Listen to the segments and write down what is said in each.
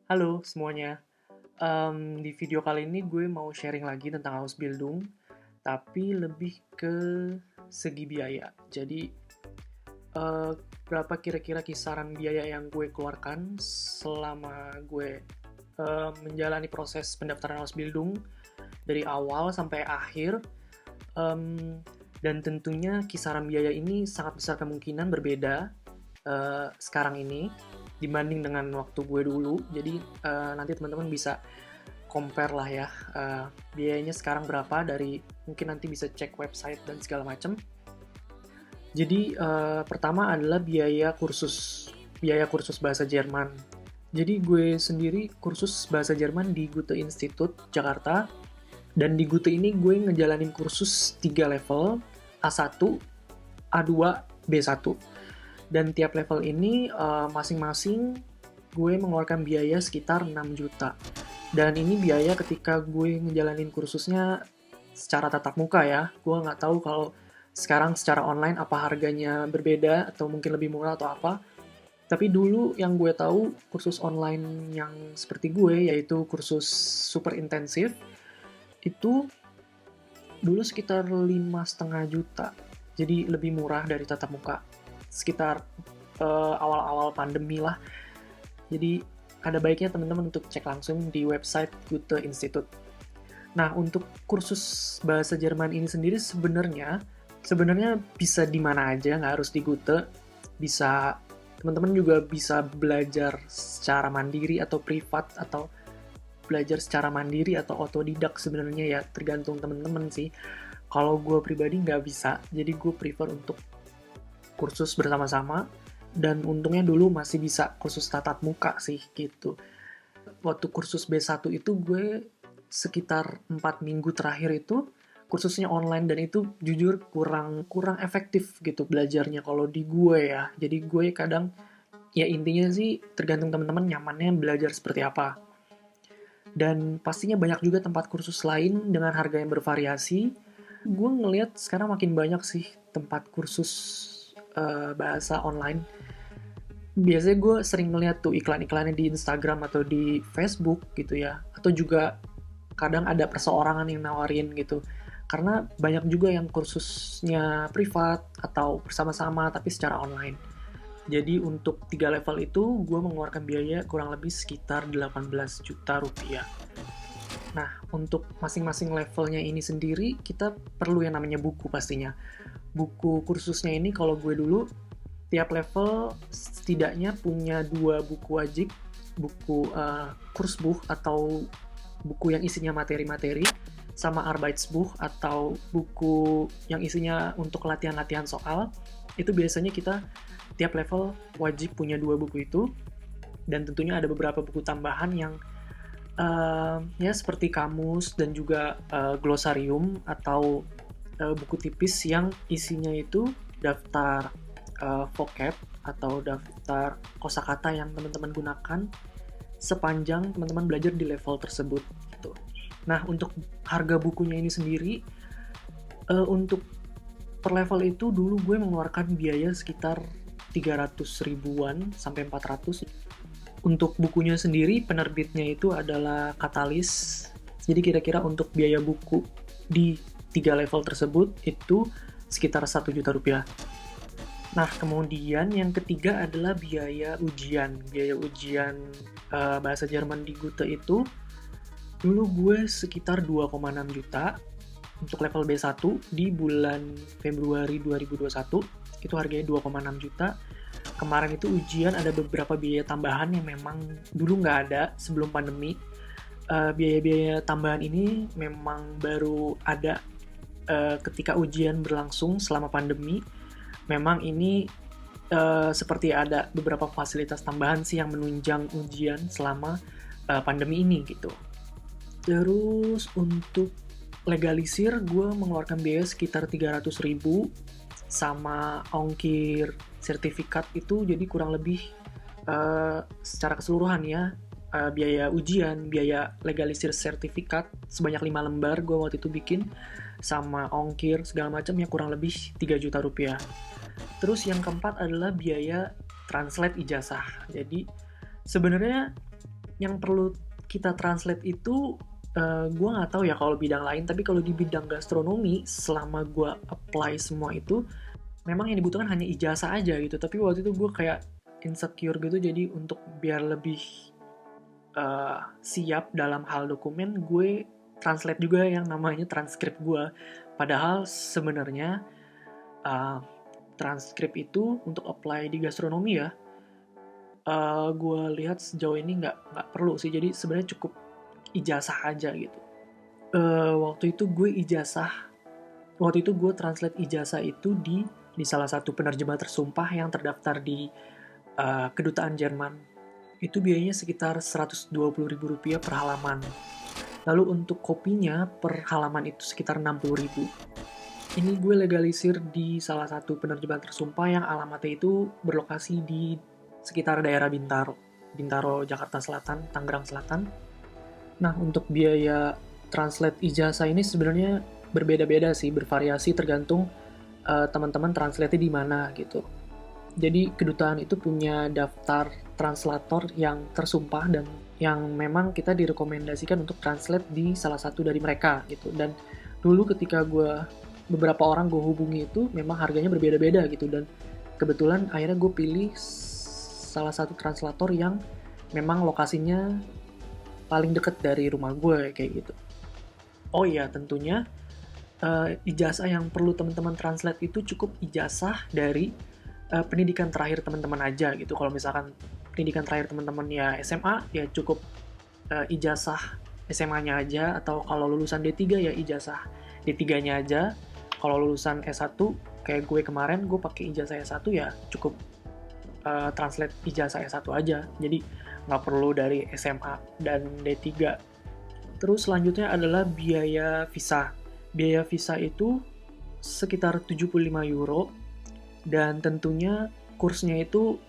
Halo semuanya. Di video kali ini gue mau sharing lagi tentang Ausbildung, tapi lebih ke segi biaya. Jadi, eee, berapa kira-kira kisaran biaya yang gue keluarkan selama gue, menjalani proses pendaftaran Ausbildung dari awal sampai akhir, mmm, dan tentunya kisaran biaya ini sangat besar kemungkinan berbeda, sekarang ini dibanding dengan waktu gue dulu. Jadi, nanti teman-teman bisa compare lah ya, biayanya sekarang berapa dari mungkin nanti bisa cek website dan segala macam. Jadi, pertama adalah biaya kursus bahasa Jerman. Jadi gue sendiri kursus bahasa Jerman di Goethe Institut Jakarta, dan di Goethe ini gue ngejalanin kursus 3 level, A1, A2, B1. Dan tiap level ini masing-masing gue mengeluarkan biaya sekitar 6 juta. Dan ini biaya ketika gue ngejalanin kursusnya secara tatap muka ya. Gue nggak tahu kalau sekarang secara online apa harganya berbeda atau mungkin lebih murah atau apa. Tapi dulu yang gue tahu kursus online yang seperti gue, yaitu kursus super intensif, itu dulu sekitar 5,5 juta. Jadi lebih murah dari tatap muka. Sekitar awal-awal pandemi lah. Jadi ada baiknya teman-teman untuk cek langsung di website Goethe Institut. Nah, untuk kursus bahasa Jerman ini sendiri sebenarnya bisa di mana aja, nggak harus di Goethe. Bisa teman-teman juga bisa belajar secara mandiri atau privat, atau belajar secara mandiri atau otodidak sebenarnya ya, tergantung teman-teman sih. Kalau gue pribadi nggak bisa, jadi gue prefer untuk kursus bersama-sama, dan untungnya dulu masih bisa kursus tatap muka sih gitu. Waktu kursus B1 itu gue sekitar 4 minggu terakhir itu kursusnya online, dan itu jujur kurang kurang efektif gitu belajarnya kalau di gue ya. Jadi gue kadang ya intinya sih tergantung teman-teman nyamannya belajar seperti apa. Dan pastinya banyak juga tempat kursus lain dengan harga yang bervariasi. Gue ngelihat sekarang makin banyak sih tempat kursus bahasa online. Biasanya gue sering ngeliat tuh iklan-iklannya di Instagram atau di Facebook gitu ya. Atau juga kadang ada perseorangan yang nawarin gitu. Karena banyak juga yang kursusnya privat atau bersama-sama tapi secara online. Jadi untuk 3 level itu gue mengeluarkan biaya kurang lebih sekitar 18 juta rupiah. Nah, untuk masing-masing levelnya ini sendiri kita perlu yang namanya buku pastinya. Buku kursusnya ini kalau gue dulu tiap level setidaknya punya 2 buku wajib, buku Kursbuch atau buku yang isinya materi-materi, sama Arbeitsbuch atau buku yang isinya untuk latihan-latihan soal. Itu biasanya kita tiap level wajib punya 2 buku itu, dan tentunya ada beberapa buku tambahan yang ya seperti kamus dan juga glosarium atau buku tipis yang isinya itu daftar vocab atau daftar kosakata yang teman-teman gunakan sepanjang teman-teman belajar di level tersebut gitu. Nah, untuk harga bukunya ini sendiri, untuk per level itu dulu gue mengeluarkan biaya sekitar 300 ribuan sampai 400. Untuk bukunya sendiri penerbitnya itu adalah Katalis. Jadi kira-kira untuk biaya buku di 3 level tersebut itu sekitar 1 juta rupiah. Nah, kemudian yang ketiga adalah biaya ujian. Biaya ujian bahasa Jerman di Goethe itu dulu gue sekitar 2,6 juta untuk level B1 di bulan Februari 2021. Itu harganya 2,6 juta. Kemarin itu ujian ada beberapa biaya tambahan yang memang dulu nggak ada sebelum pandemi. Biaya-biaya tambahan ini memang baru ada ketika ujian berlangsung selama pandemi. Memang ini seperti ada beberapa fasilitas tambahan sih yang menunjang ujian selama pandemi ini gitu. Terus untuk legalisir gue mengeluarkan biaya sekitar 300 ribu sama ongkir sertifikat itu, jadi kurang lebih secara keseluruhan ya, biaya ujian, biaya legalisir sertifikat sebanyak 5 lembar gue waktu itu bikin, sama ongkir segala macam ya kurang lebih 3 juta rupiah. Terus yang keempat adalah biaya translate ijazah. Jadi sebenarnya yang perlu kita translate itu gue nggak tahu ya kalau bidang lain, tapi kalau di bidang gastronomi selama gue apply semua itu memang yang dibutuhkan hanya ijazah aja gitu. Tapi waktu itu gue kayak insecure gitu, jadi untuk biar lebih siap dalam hal dokumen, gue translate juga yang namanya transkrip gue. Padahal sebenarnya transkrip itu untuk apply di gastronomi ya, gue lihat sejauh ini nggak perlu sih. Jadi sebenarnya cukup ijazah aja gitu. Waktu itu gue translate ijazah itu di salah satu penerjemah tersumpah yang terdaftar di kedutaan Jerman. Itu biayanya sekitar Rp120.000 per halaman. Lalu untuk kopinya per halaman itu sekitar Rp60.000. Ini gue legalisir di salah satu penerjemah tersumpah yang alamatnya itu berlokasi di sekitar daerah Bintaro, Jakarta Selatan, Tangerang Selatan. Nah, untuk biaya translate ijazah ini sebenarnya berbeda-beda sih, bervariasi tergantung teman-teman translate di mana gitu. Jadi kedutaan itu punya daftar translator yang tersumpah dan yang memang kita direkomendasikan untuk translate di salah satu dari mereka gitu. Dan dulu ketika beberapa orang gue hubungi itu memang harganya berbeda-beda gitu, dan kebetulan akhirnya gue pilih salah satu translator yang memang lokasinya paling deket dari rumah gue kayak gitu. Oh iya, tentunya ijazah yang perlu teman-teman translate itu cukup ijazah dari pendidikan terakhir teman-teman aja gitu. Kalau misalkan pendidikan terakhir teman-teman ya SMA, ya cukup ijazah SMA-nya aja, atau kalau lulusan D3 ya ijazah D3-nya aja. Kalau lulusan S1 kayak gue kemarin, gue pakai ijazah S1 ya cukup translate ijazah S1 aja. Jadi nggak perlu dari SMA dan D3. Terus selanjutnya adalah biaya visa. Biaya visa itu sekitar €75, dan tentunya kursnya itu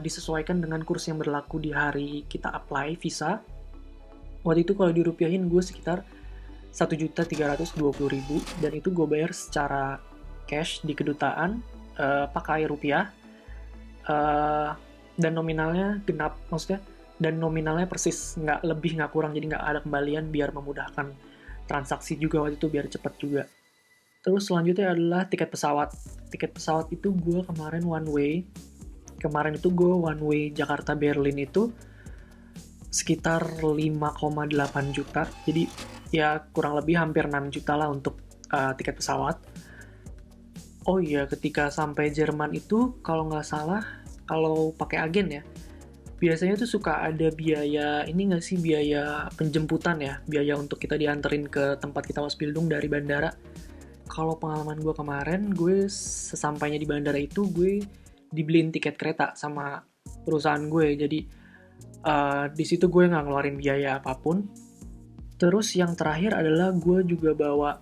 disesuaikan dengan kurs yang berlaku di hari kita apply visa. Waktu itu kalau dirupiahin gue sekitar Rp1.320.000, dan itu gue bayar secara cash di kedutaan pakai rupiah, dan nominalnya genap, maksudnya dan nominalnya persis, nggak lebih nggak kurang, jadi nggak ada kembalian biar memudahkan transaksi juga waktu itu, biar cepat juga. Terus selanjutnya adalah tiket pesawat. Tiket pesawat itu gue kemarin one way. Kemarin itu gue one way Jakarta-Berlin itu sekitar 5,8 juta. Jadi ya kurang lebih hampir 6 juta lah untuk tiket pesawat. Oh iya, ketika sampai Jerman itu kalau nggak salah, kalau pakai agen ya, biasanya tuh suka ada biaya, ini nggak sih, biaya penjemputan ya, biaya untuk kita dianterin ke tempat kita Ausbildung dari bandara. Kalau pengalaman gue kemarin, gue sesampainya di bandara itu, gue dibeliin tiket kereta sama perusahaan gue. Jadi di situ gue nggak ngeluarin biaya apapun. Terus yang terakhir adalah gue juga bawa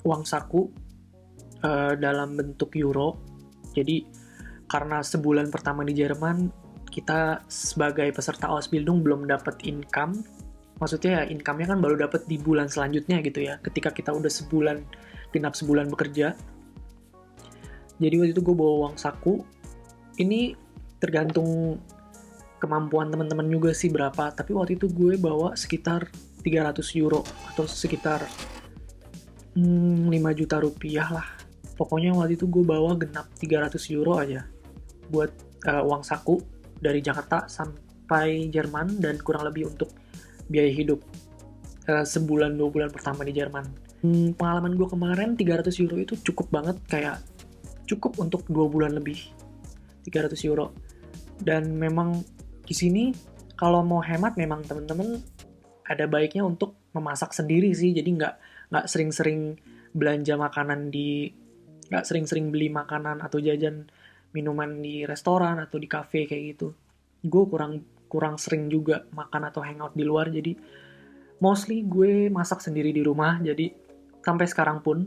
uang saku dalam bentuk euro. Jadi karena sebulan pertama di Jerman, kita sebagai peserta Ausbildung belum dapat income. Maksudnya ya income-nya kan baru dapat di bulan selanjutnya gitu ya, ketika kita udah genap sebulan bekerja. Jadi waktu itu gue bawa uang saku. Ini tergantung kemampuan teman-teman juga sih berapa, tapi waktu itu gue bawa sekitar €300 atau sekitar 5 juta rupiah lah. Pokoknya waktu itu gue bawa genap €300 aja buat uang saku dari Jakarta sampai Jerman, dan kurang lebih untuk biaya hidup sebulan 2 bulan pertama di Jerman. Pengalaman gue kemarin €300 itu cukup banget, kayak cukup untuk 2 bulan lebih, €300. Dan memang di sini kalau mau hemat, memang teman-teman ada baiknya untuk memasak sendiri sih. Jadi nggak sering-sering belanja makanan nggak sering-sering beli makanan atau jajan minuman di restoran atau di kafe kayak gitu. Gue kurang sering juga makan atau hangout di luar, jadi mostly gue masak sendiri di rumah. Jadi sampai sekarang pun,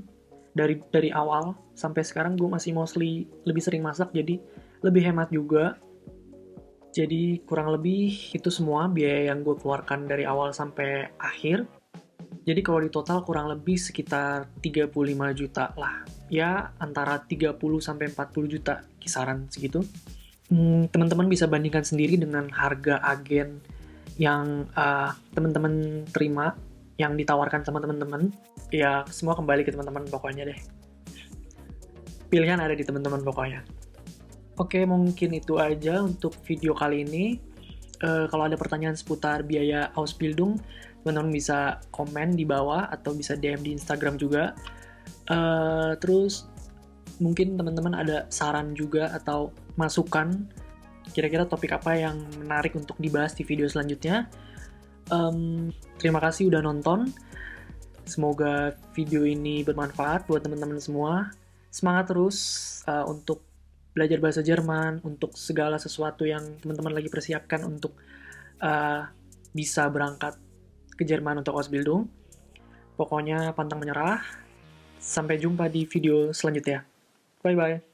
dari awal sampai sekarang gue masih mostly lebih sering masak, jadi lebih hemat juga. Jadi kurang lebih itu semua biaya yang gue keluarkan dari awal sampai akhir. Jadi kalau di total kurang lebih sekitar 35 juta lah. Ya antara 30 sampai 40 juta, kisaran segitu. Teman-teman bisa bandingkan sendiri dengan harga agen yang teman-teman terima, yang ditawarkan sama teman-teman, ya semua kembali ke teman-teman pokoknya deh. Pilihan ada di teman-teman pokoknya. Oke, mungkin itu aja untuk video kali ini. Kalau ada pertanyaan seputar biaya Ausbildung, teman-teman bisa komen di bawah atau bisa DM di Instagram juga. Terus mungkin teman-teman ada saran juga atau masukan kira-kira topik apa yang menarik untuk dibahas di video selanjutnya. Terima kasih udah nonton. Semoga video ini bermanfaat buat teman-teman semua. Semangat terus untuk belajar bahasa Jerman, untuk segala sesuatu yang teman-teman lagi persiapkan untuk bisa berangkat ke Jerman untuk Ausbildung. Pokoknya pantang menyerah. Sampai jumpa di video selanjutnya. Bye-bye.